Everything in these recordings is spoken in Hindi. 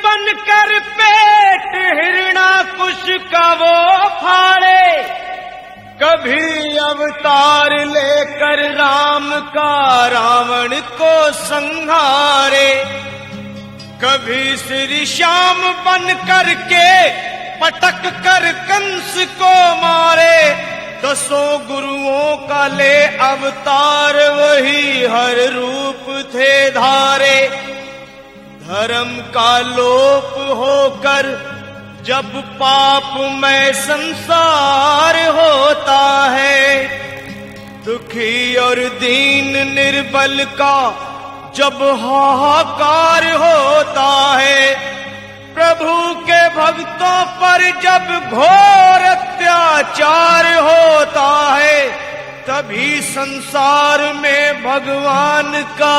बनकर पेट हिरणाकुश का वो फाड़े, कभी अवतार लेकर राम का रावण को संहारे, कभी श्री श्याम बन करके पटक कर कंस को मारे। दसों गुरुओं का ले अवतार वही हर रूप थे धारे। धर्म का लोप होकर जब पाप में संसार होता है, दुखी और दीन निर्बल का जब हाहाकार होता है, प्रभु के भक्तों पर जब घोर अत्याचार होता है, तभी संसार में भगवान का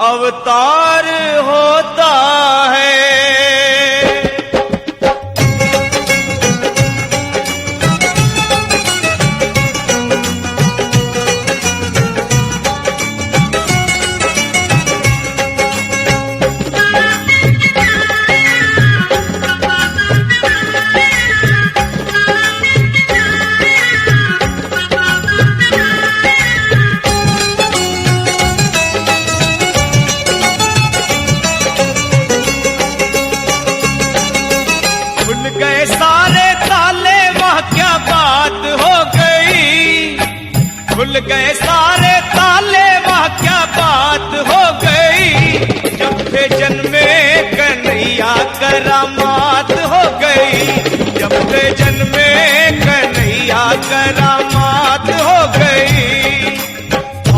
अवतार होता है। खुल गए सारे ताले, वह क्या बात हो गई। जब से जन्मे कन्हैया करामात हो गई, जब से जन्मे कन्हैया करामात हो गई।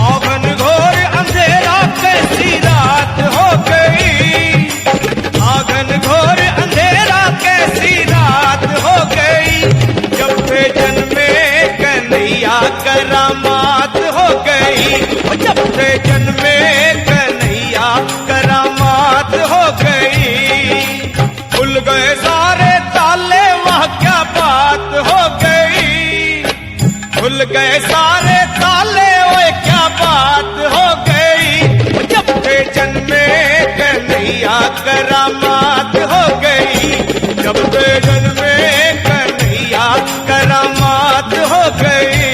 आंगन घोर अंधेरा कैसी रात हो गई, आंगन घोर अंधेरा कैसी रात हो गई। जब से जन्मे कन्हैया करामात हो गई, जब से जन्मे कन्हैया करामात हो गई। खुल गए सारे ताले, वह क्या बात हो गई। खुल गए सारे ताले, वह क्या बात हो गई। जब से जन्मे कन्हैया करामात हो गई, जब से जन्मे कन्हैया करामात हो गई।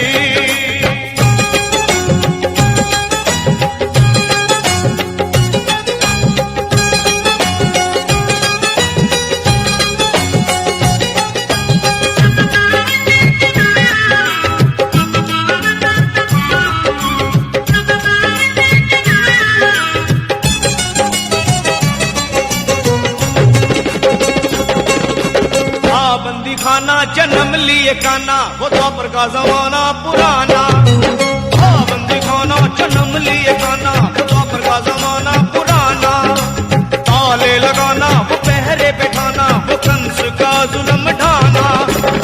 खाना जन्म लिए काना, वो द्वापर का जमाना पुराना। बंदी खाना जन्म लिए काना, वो द्वापर का जमाना पुराना। ताले लगाना, वो पहरे बैठाना, वो कंस का जुल्म ढाना।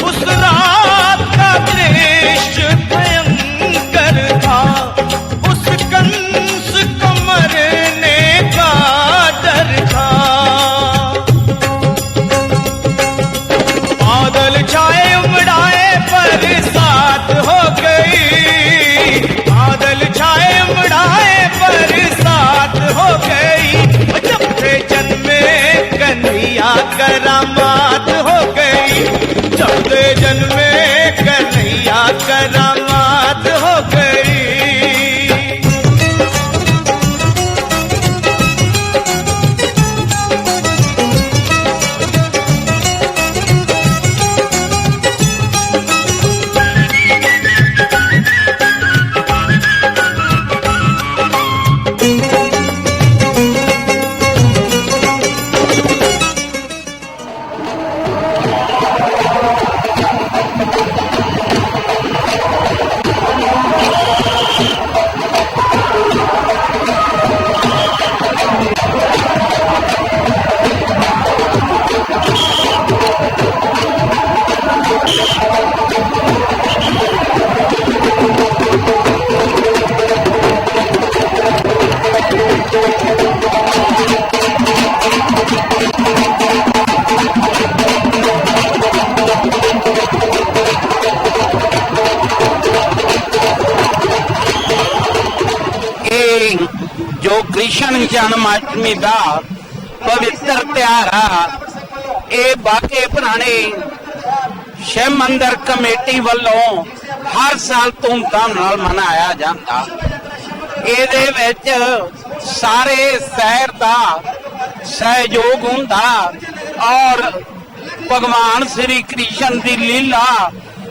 उस रात का दृश्य भयंकर था, उस कंस को मरने का डर था। बादल छाए उमड़ाए बरसात हो गई, बादल छाए उमड़ाए बरसात हो गई। जब से जन्मे कन्हैया करामात हो गई, जब से जन्मे कन्हैया करामात हो गई। जो कृष्ण जन्माष्टमी का पवित्र त्योहार आ ये बाके पुराने शिव मंदिर कमेटी वालों हर साल धूमधाम नाल मनाया जाता। ਇਹਦੇ ਵਿੱਚ सारे शहर का सहयोग हुंदा और भगवान श्री कृष्ण की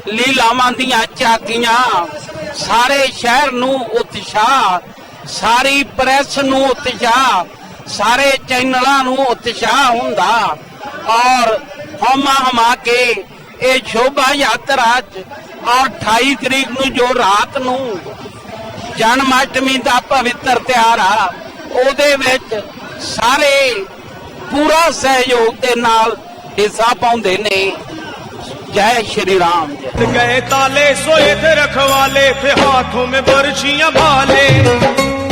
लीलावां दियां झांकियां सारे शहर नूं उत्साह, सारी प्रेस नूं उत्साह, सारे चैनलों नूं उत्साह हुंदा और हमा के ये शोभा यात्रा और 28 तरीक नूं जो रात नूं जन्माष्टमी का पवित्र त्योहार आ ਉਹਦੇ ਵਿੱਚ सारे पूरा सहयोग के नाल हिस्सा पाउंदे ने। जय श्री राम। गए ताले सोए थे रखवाले थे हाथों में बरछियां भाले,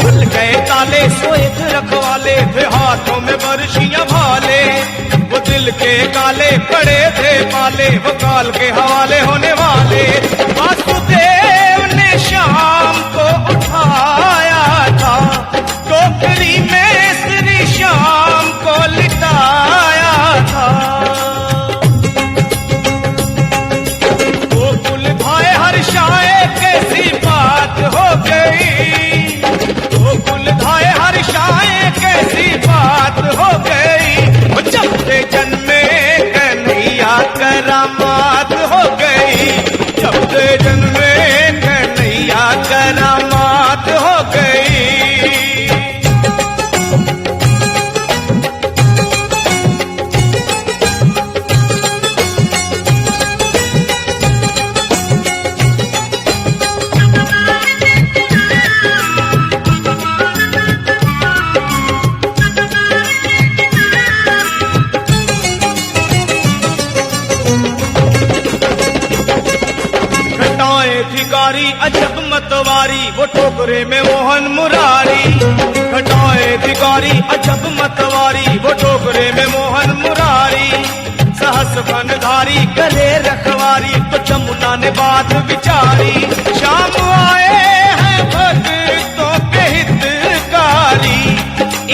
खुल गए ताले सोए थे रखवाले थे हाथों में बरछियां भाले, वो दिल के काले पड़े थे पाले वो काल के हवाले होने वाले। वासुदेव ने शाम को उठाया था टोकरी में श्री श्याम को लिटाया था। गोकुल भाई हर्षाए कैसी बात हो गई, गोकुल भाई हर्षाए कैसी बात हो गई, जब से जन्मे कन्हैया करामात हो गई, जब से जन्मे कन्हैया करामात हो गई। धिकारी अजब मतवारी वो टोकरे में मोहन मुरारी, घटाए धिकारी अजब मतवारी वो टोकरे में मोहन मुरारी, सहस बनधारी गले रखवारी तो जमुना ने बात विचारी। शाम आए हैं भक्तों के हितकारी,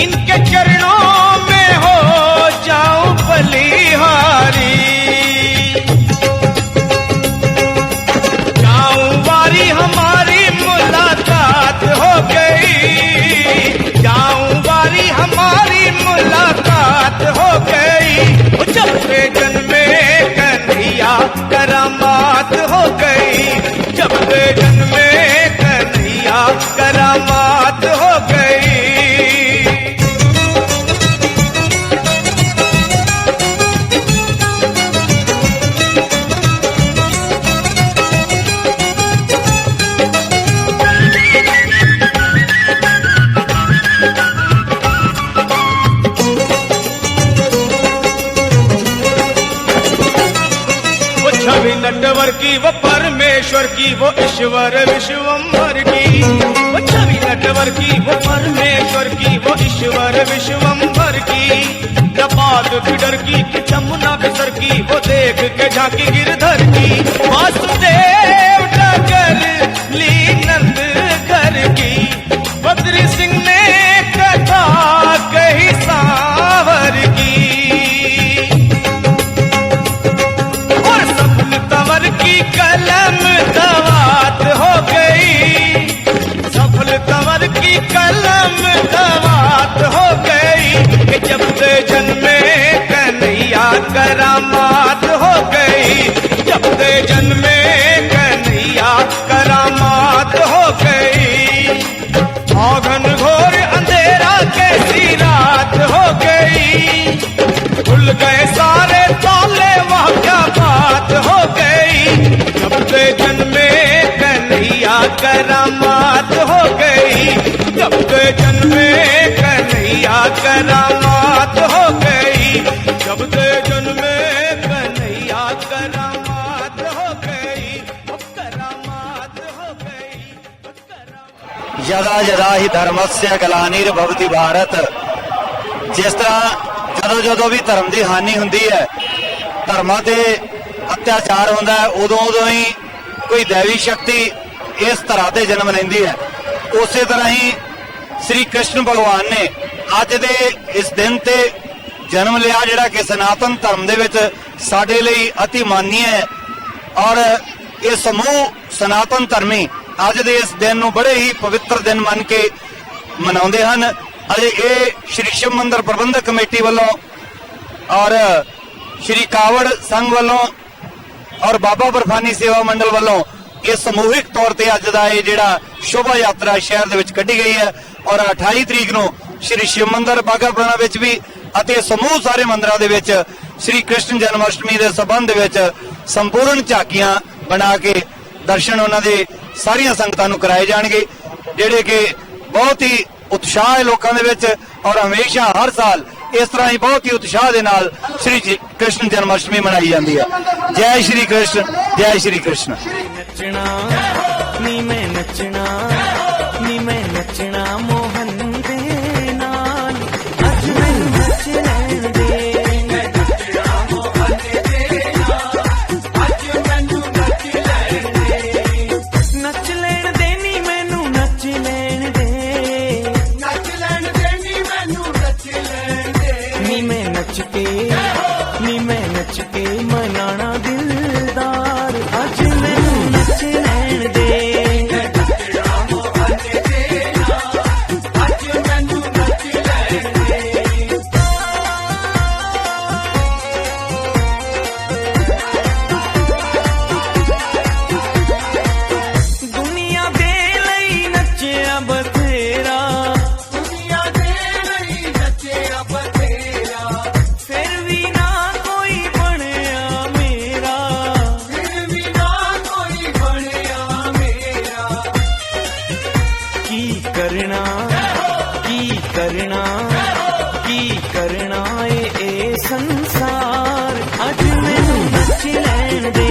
इनके चरणों में हो जाऊं बलिहारी। हमारी मुलाकात हो गई, जाऊं बारी हमारी मुलाकात हो गई, जब से जन्मे कन्हैया करामात हो गई, जब से जन्मे कन्हैया करामात हो गई। नटवर की वो परमेश्वर की वो ईश्वर विश्वम्भर की, वो छवि नटवर की वो परमेश्वर की वो ईश्वर विश्वम्भर की, जपाद फिडर की कि जमुना बिसर की वो देख के झांकी गिरधर की। वासुदेव डगर ली नंद घर की, बद्री सिंह ने कथा कही सावर की, तंवर की कलम दवात हो गई, सफल तंवर की कलम दवात हो गई, कि जब से जन्मे कन्हैया करामात हो गई, जब से जन्मे कन्हैया करामात हो गई। औघन घोर अंधेरा कैसी रात हो गई, खुल गए सारे ताले वह क्या बात हो गई, जब से जन्मे कन्हैया करामात हो गई, जब से जन्मे कन्हैया करामात हो गई, जब से जन्मे कन्हैया करामात हो गई, करामात हो गई। यदा यदा ही धर्मस्य ग्लानिर्भवति भारत, जिस तरह ਜਦੋਂ भी धर्म की हानि होंदी है, धर्मां ते अत्याचार होंदा है, उदों ही कोई दैवी शक्ति इस तरह से जन्म लेंदी है। उस तरह ही श्री कृष्ण भगवान ने अज दे इस दिन ते ਜਨਮ ਲਿਆ ਜਿਹੜਾ ਕਿ ਸਨਾਤਨ ਧਰਮ ਦੇ ਵਿੱਚ ਸਾਡੇ ਲਈ ਅਤੀ ਮਾਨੀ ਹੈ। ਔਰ ਇਹ ਸਮੂਹ ਸਨਾਤਨ ਧਰਮੀ ਅੱਜ ਦੇ ਇਸ ਦਿਨ ਨੂੰ ਬੜੇ ਹੀ ਪਵਿੱਤਰ ਦਿਨ ਮੰਨ ਕੇ ਮਨਾਉਂਦੇ ਹਨ। ਅਜੇ ਇਹ ਸ਼੍ਰੀ ਸ਼ਿਵ ਮੰਦਿਰ ਪ੍ਰਬੰਧਕ ਕਮੇਟੀ ਵੱਲੋਂ ਔਰ ਸ਼੍ਰੀ ਕਾਵੜ ਸੰਘ ਵੱਲੋਂ ਔਰ ਬਾਬਾ ਬਰਫਾਨੀ ਸੇਵਾ ਮੰਡਲ ਵੱਲੋਂ ਇਹ ਸਮੂਹਿਕ ਤੌਰ ਤੇ ਅੱਜ ਦਾ ਇਹ ਜਿਹੜਾ ਸ਼ੋਭਾ ਯਾਤਰਾ ਸ਼ਹਿਰ ਦੇ ਵਿੱਚ ਕੱਢੀ ਗਈ ਹੈ। ਔਰ 28 ਤਰੀਕ ਨੂੰ ਸ਼੍ਰੀ ਸ਼ਿਵ ਮੰਦਿਰ ਬਾਘਾ ਪੁਰਾਣਾ ਵਿੱਚ ਵੀ ਅਤੇ ਸਮੂਹ ਸਾਰੇ ਮੰਦਿਰਾਂ ਦੇ ਵਿੱਚ ਸ਼੍ਰੀ ਕ੍ਰਿਸ਼ਨ ਜਨਮ ਅਸ਼ਟਮੀ ਦੇ ਸੰਬੰਧ ਵਿੱਚ ਸੰਪੂਰਨ ਝਾਕੀਆਂ ਬਣਾ ਕੇ ਦਰਸ਼ਨ ਉਹਨਾਂ ਦੇ ਸਾਰੀਆਂ ਸੰਗਤਾਂ ਨੂੰ ਕਰਾਏ ਜਾਣਗੇ, ਜਿਹੜੇ ਕਿ ਬਹੁਤ ਹੀ ਉਤਸ਼ਾਹ ਹੈ ਲੋਕਾਂ ਦੇ ਵਿੱਚ। ਔਰ ਹਮੇਸ਼ਾ ਹਰ ਸਾਲ ਇਸ ਤਰ੍ਹਾਂ ਹੀ ਬਹੁਤ ਹੀ ਉਤਸ਼ਾਹ ਦੇ ਨਾਲ ਸ਼੍ਰੀ ਕ੍ਰਿਸ਼ਨ ਜਨਮ ਅਸ਼ਟਮੀ ਮਨਾਈ ਜਾਂਦੀ ਹੈ। ਜੈ ਸ਼੍ਰੀ ਕ੍ਰਿਸ਼ਨ, ਜੈ ਸ਼੍ਰੀ ਕ੍ਰਿਸ਼ਨ। ਨੱਚਣਾ ਨੀ ਮੈਂ ਨੱਚਣਾ ਨੀ ਮੈਂ ਨੱਚਣਾ ਮੋਹਨ ਦੇ ਨਾਲ ਅੱਜ ਮੈਨੂੰ ਨੱਚ ਲੈਣ ਦੇ ਨੱਚ ਲੈਣ ਦੇ ਨੀ ਮੈਨੂੰ ਨੱਚ ਲੈਣ ਦੇ ਨੀ ਮੈਂ ਨੱਚ ਕੇ ਮਨਾਣਾ ਦਿਲਦਾਰ ਅੱਜ ਮੈਨੂੰ ਨੱਚ ਲੈਣ ਦੇ ਦੁਨੀਆ ਦੇ ਲਈ ਨੱਚਿਆ ਬਥੇਰਾ ਫਿਰ ਵੀ ਨਾ ਕੋਈ ਬਣਿਆ ਮੇਰਾ ਕੀ ਕਰਨਾ ਕੀ ਕਰਨਾ ਕੀ ਕਰਨਾ ਇਹ ਸੰਸਾਰ ਅੱਜ ਮੈਨੂੰ ਨੱਚ ਲੈਣ ਦੇ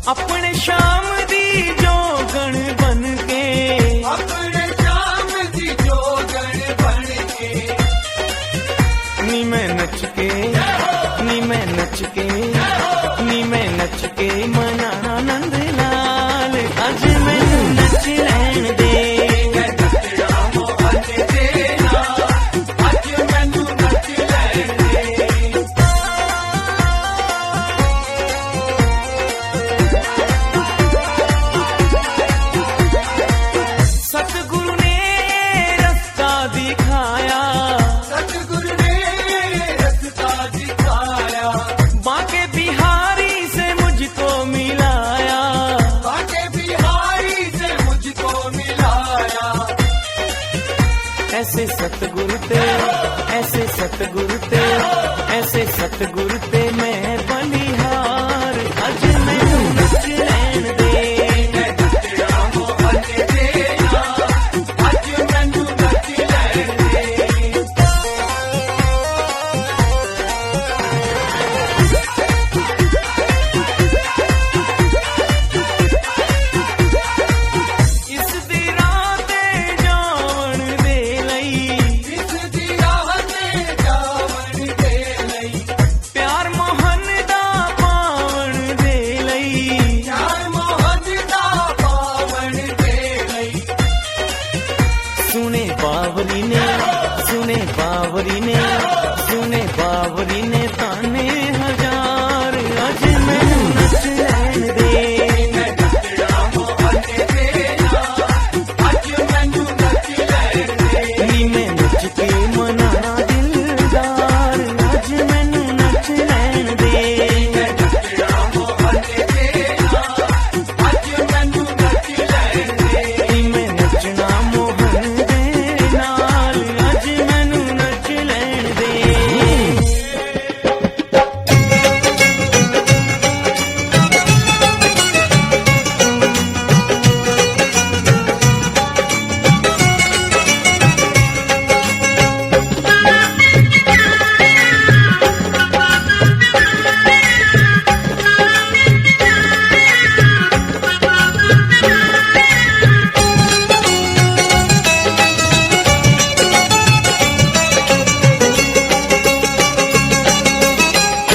अपने शाम दी जोगण बन के, अपने शाम दी जोगण बन के, नी मैं नच के, नी मैं नच के, नी मैं नच के मना आनंद लाल, अज मैनू नच लैण दे। सतगुरु ने रास्ता दिखाया, सतगुरु ने रास्ता दिखाया, बांके बिहारी से मुझको मिलाया, बांके बिहारी से मुझको मिलाया। ऐसे सतगुरु ते, ऐसे सतगुरु ते, ऐसे सतगुरु ते मैं बलिहार, अज मैनू नच लैण दे। इस दी राह ते जावण दे लई, इस दी राह ते जावण दे लई, प्यार मोहन दा पावण दे लई, प्यार मोहन दा पावण दे लई। सुने बावरी ने, सुने बावरी ने, सुने बावरी ने ताने हजार, अज मैनू नच लैण दे। नी मैं नच के मनाना दिलदार, अज मैनू नच लैण दे। नी मैं नचना मोहन दे नाल, अज मैनू नच लैण दे।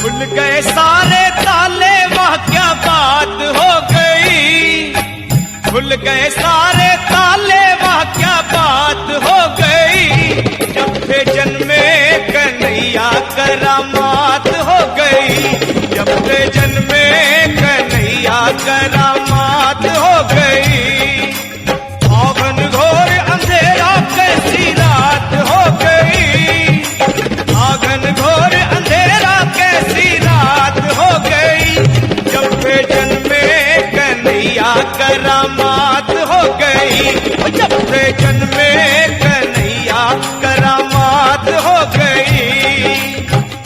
खुल गए सारे ताले, वाह क्या बात हो गई। खुल गए सारे ताले, वाह क्या बात हो गई। जब से जन्मे कन्हैया करामात हो गई। जब से जन्मे कन्हैया करामात हो गई। आंगन घोर अंधेरा कैसी रात हो गई। आंगन घोर अंधेरा कैसी रात हो गई। जब वे जन्मे कन्हैया करामात हो गई। जब वे जन्मे कन्हैया करामात हो गई।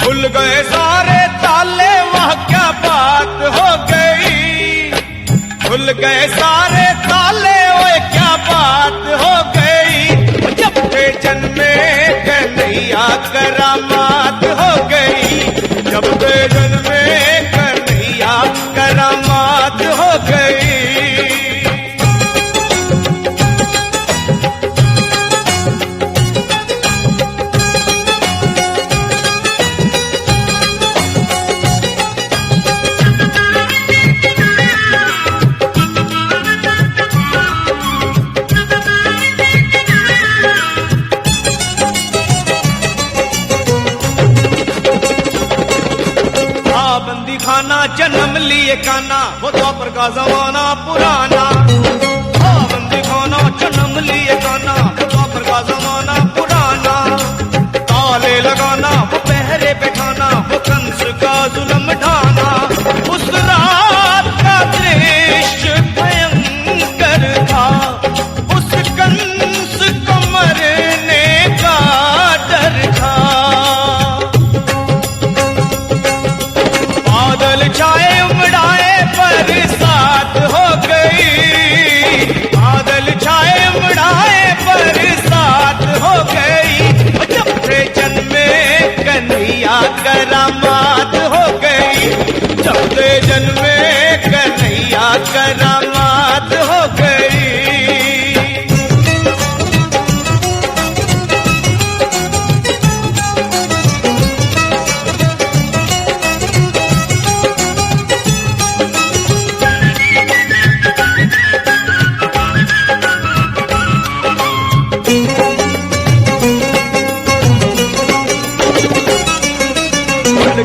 खुल गए सारे ताले, वह क्या बात हो गई। खुल गए सारे ताले, ओए क्या बात हो गई। जब वे जन्मे कन्हैया करामात हो गई। जब वे जन्मे कन्हैया करामात हो गई। बंदी खाना जन्म लिए काना, वो द्वापर का जमाना पुराना। बंदी खाना जन्म लिए काना, वो द्वापर का जमाना पुराना। ताले लगाना, वो पहरे पे खाना, वो कंस का जुल्म ढाना। उस रात का दृश्य भयंकर था। उस कंस को मरने का डर था। बादल छाए उमड़ाए बरसात हो गई। करामात हो गई।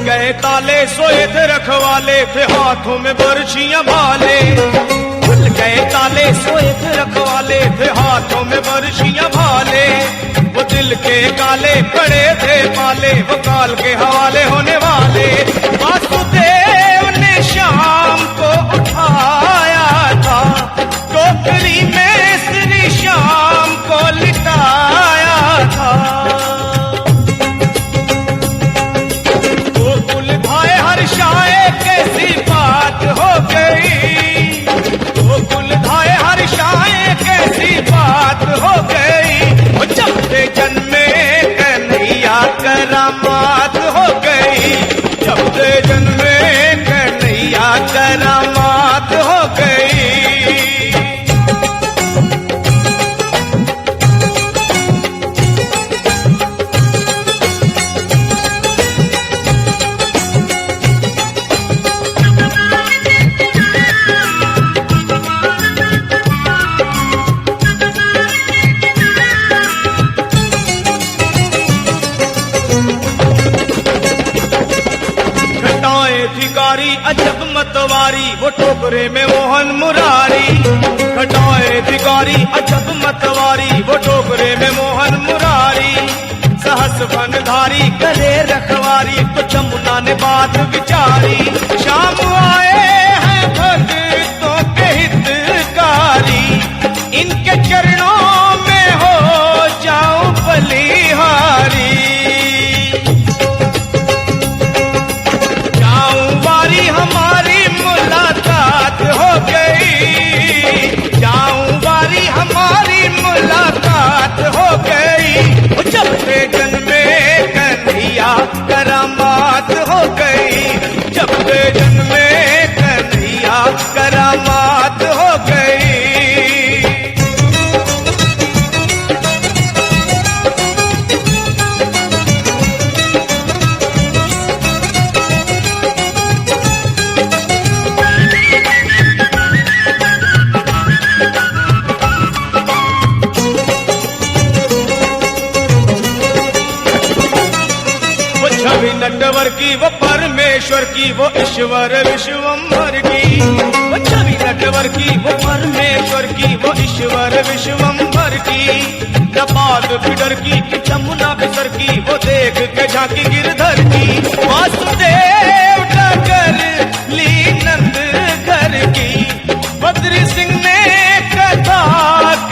गए ताले सोए थे रखवाले थे हाथों में बर्छियां भाले। खुल गए ताले सोए थे रखवाले थे हाथों में बर्छियां भाले। वो दिल के काले पड़े थे पाले वो काल के हवाले होने वाले। वासुदेव ने शाम को उठाया था टोकरी में श्री श्याम को लिटाया था। हर्षाए कैसी बात हो गई, गोकुल धाए हर्षाए कैसी बात हो गई। वो जब से जन्मे कन्हैया करामात हो गई, जब से जन्मे कन्हैया करामात हो गई। धिकारी अजब मतवारी वो टोकरे में मोहन मुरारी। घटाए धिकारी अजब मतवारी वो टोकरे में मोहन मुरारी। सहस बनधारी गले रखवारी तो जमुना ने बात विचारी। शाम आए हैं भक्तों के हितकारी, इनके चरणों में हो जाऊं बलिहारी। हमारी मुलाकात हो गई, जाऊं बारी हमारी मुलाकात हो गई। जब से जन्मे कन्हैया करामात हो गई, जब से जन्मे कन्हैया करामात हो गई। नटवर की वो परमेश्वर की वो ईश्वर विश्वम्भर की। वो छवि नटवर की वो परमेश्वर की वो ईश्वर विश्वम्भर की। नपाद फिडर की कि जमुना बिसर की वो देख के झांकी गिरधर की। वासुदेव डगर ली नंद घर की, बद्री सिंह ने कथा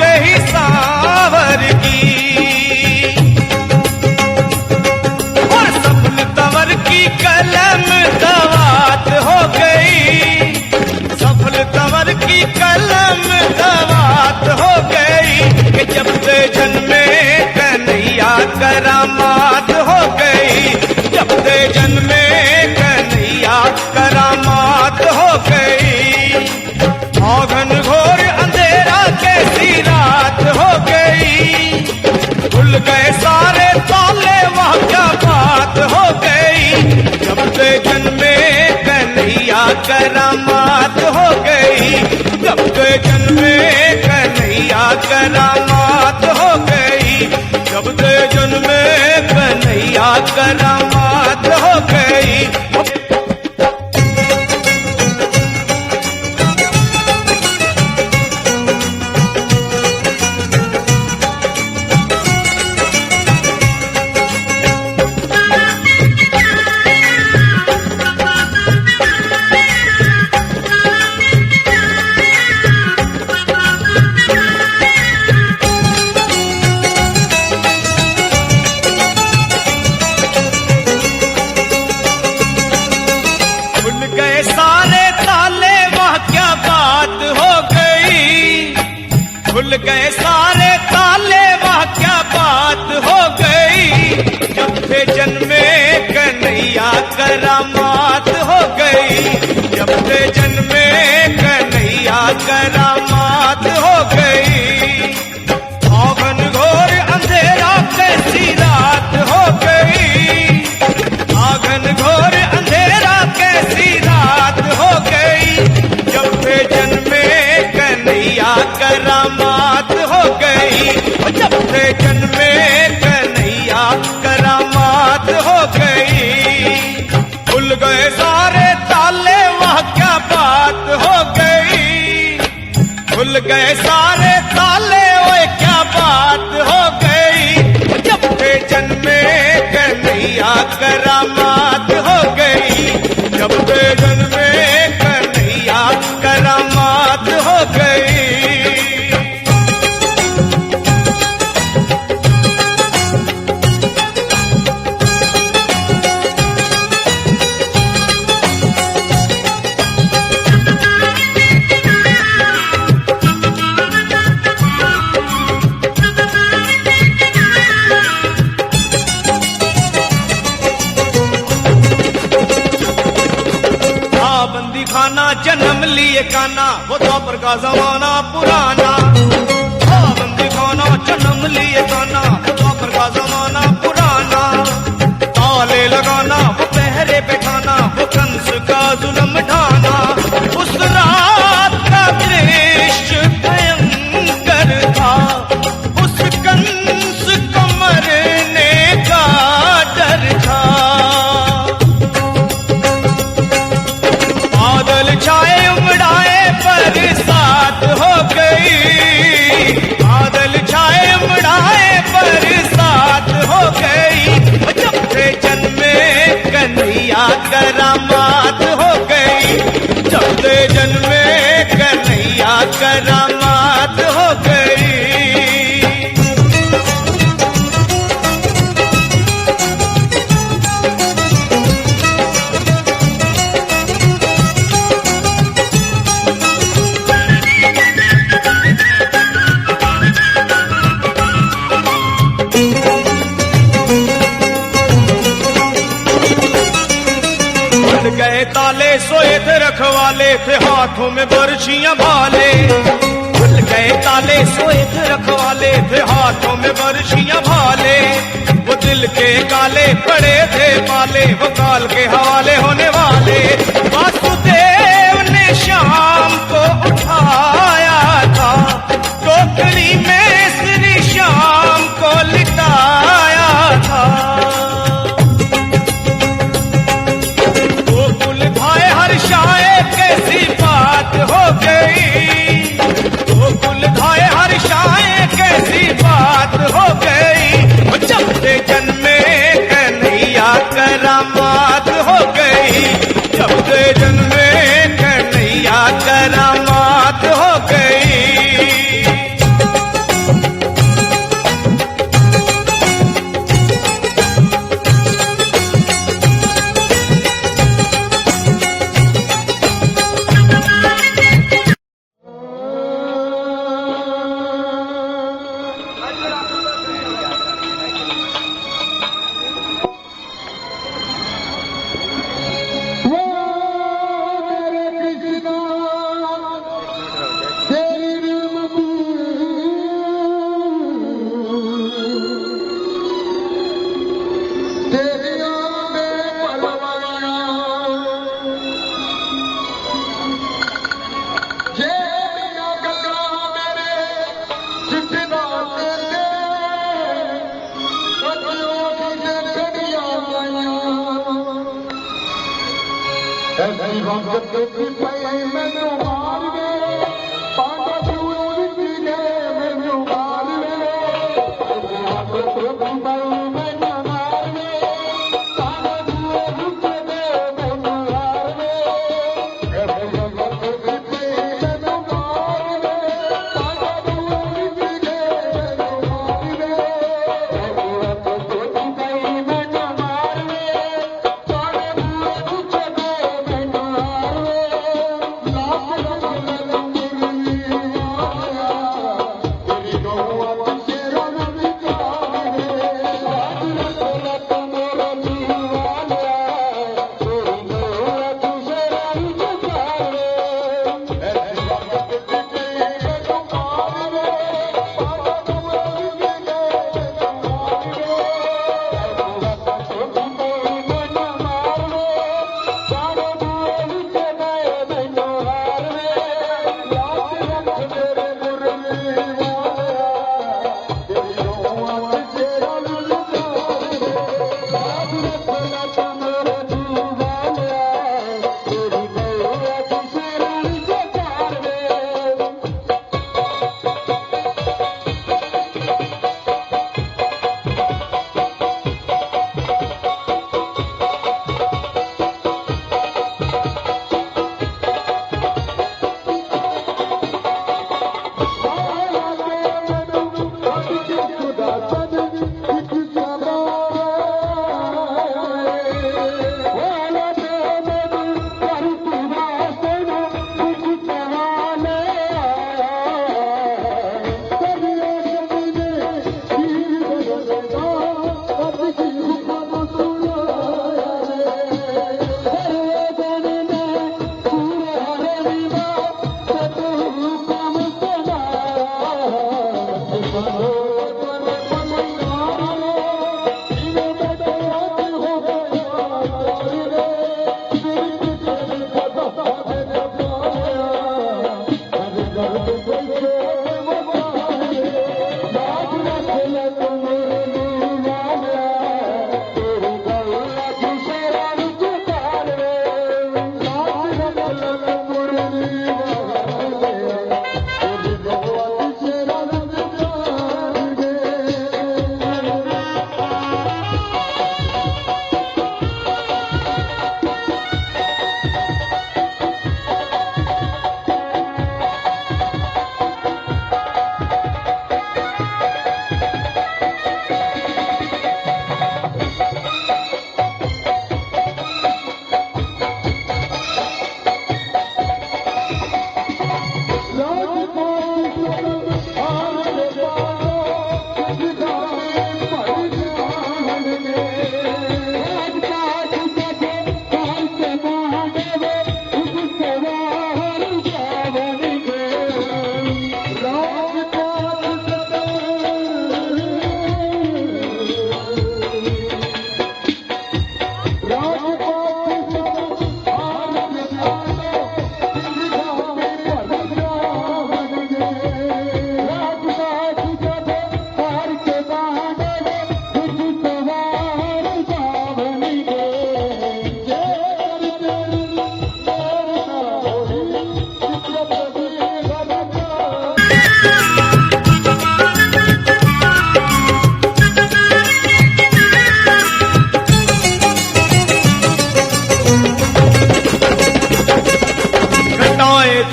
कही सावर की। तंवर की कलम दवात हो गई, सफल तंवर की कलम दवात हो गई। कि जब से जन्मे कन्हैया करामात हो गई, जब से जन्मे कन्हैया करामात हो गई। औघन घोर अंधेरा कैसी रात हो गई, खुल गए सारे ताले वह क्या बात हो गई। जब से जन्मे कन्हैया करामात हो गई, जब से जन्मे कन्हैया करामात हो गई, जब से जन्मे कन्हैया करामात हो गई। करामात हो गई। आंगन घोर अंधेरा कैसी रात हो गई, आंगन घोर अंधेरा कैसी रात हो गई। जब से जन्मे कन्हैया करामात हो गई, जब से जन्मे कन्हैया करामात हो गई। खुल गए सारे ताले वह क्या बात हो गई, खुल गए सारे ताले ओए क्या बात हो गई। जब से जन्मे कन्हैया करामात हो गई, जब से जन्मे कन्हैया करामात हो गई। बंदी खाना जन्म लिए काना, वो द्वापर का जमाना पुराना। बंदी खाना जन्म लिए काना, वो द्वापर का जमाना पुराना। ताले लगाना वो पहरे बैठाना, वो कंस का जुल्म ढाना। उस रात का दृश्य भयंकर था, उस कंस को मरने का डर था। बादल छाए उमड़ाए बरसात हो गई, बादल छाए उमड़ाए बरसात हो गई। जब से जन्मे कन्हैया करामात हो गई, जब से जन्मे कन्हैया करामात हो गई। गए ताले सोए थे रखवाले, थे हाथों में बरछियां भाले। खुल गए ताले सोए थे रखवाले, थे हाथों में बरछियां भाले। वो दिल के काले पड़े थे पाले, वो काल के हवाले होने वाले। वासुदेव ने शाम को उठाया था, टोकरी में श्री श्याम को लिटाया था। हर्षाए कैसी बात हो गई, वो कुल धाए हर्षाए कैसी बात हो गई। जब से जन्मे कन्हैया करामात हो गई, जब से जन्मे कन्हैया करामात हो गई।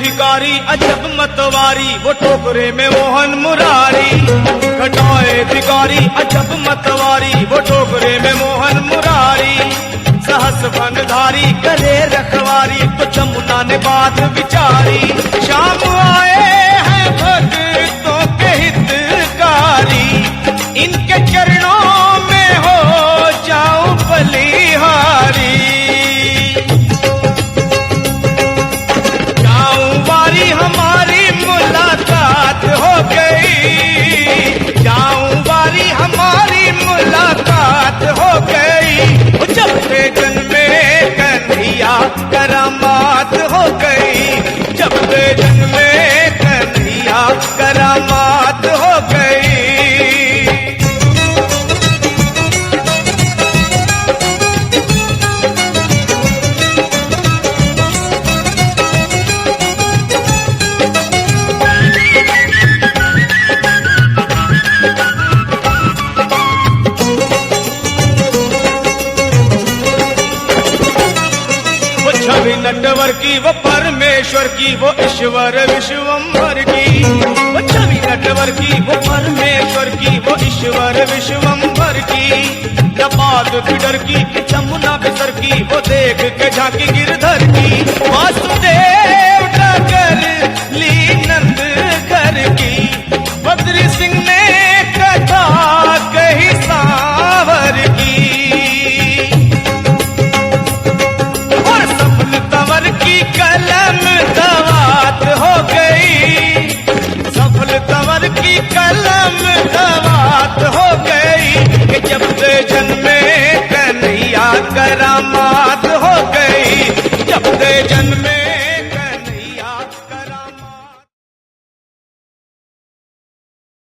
भिखारी अजब मतवारी, वो टोकरे में मोहन मुरारी। घटाए भिखारी अजब मतवारी, वो टोकरे में मोहन मुरारी। सहस बनधारी करे रखवारी, तो जमुना ने बात विचारी। शाम आए हैं भक्तों के हितकारी, इनके चरणों में हो जाऊं बलिहारी। जाऊं वारी हमारी मुलाकात हो गई, जाऊं वारी हमारी मुलाकात हो गई। जब से जन्मे कन्हैया करामात हो गई, जब से जन्मे कन्हैया करामात हो गई। छवि नटवर की वो परमेश्वर की, वो ईश्वर विश्वम्भर की। वो छवि नटवर की वो परमेश्वर की, वो ईश्वर विश्वम्भर की। नपाद बिडर की जमुना बिसर की, वो देख के झांकी गिरधर की। वासुदेव डगर ली नंद घर की, बद्री सिंह ने कथा कही सांवर की। तंवर की कलम दवात हो गई, सफल तंवर की कलम दवात हो गई। कि जब से जन्मे कन्हैया करामा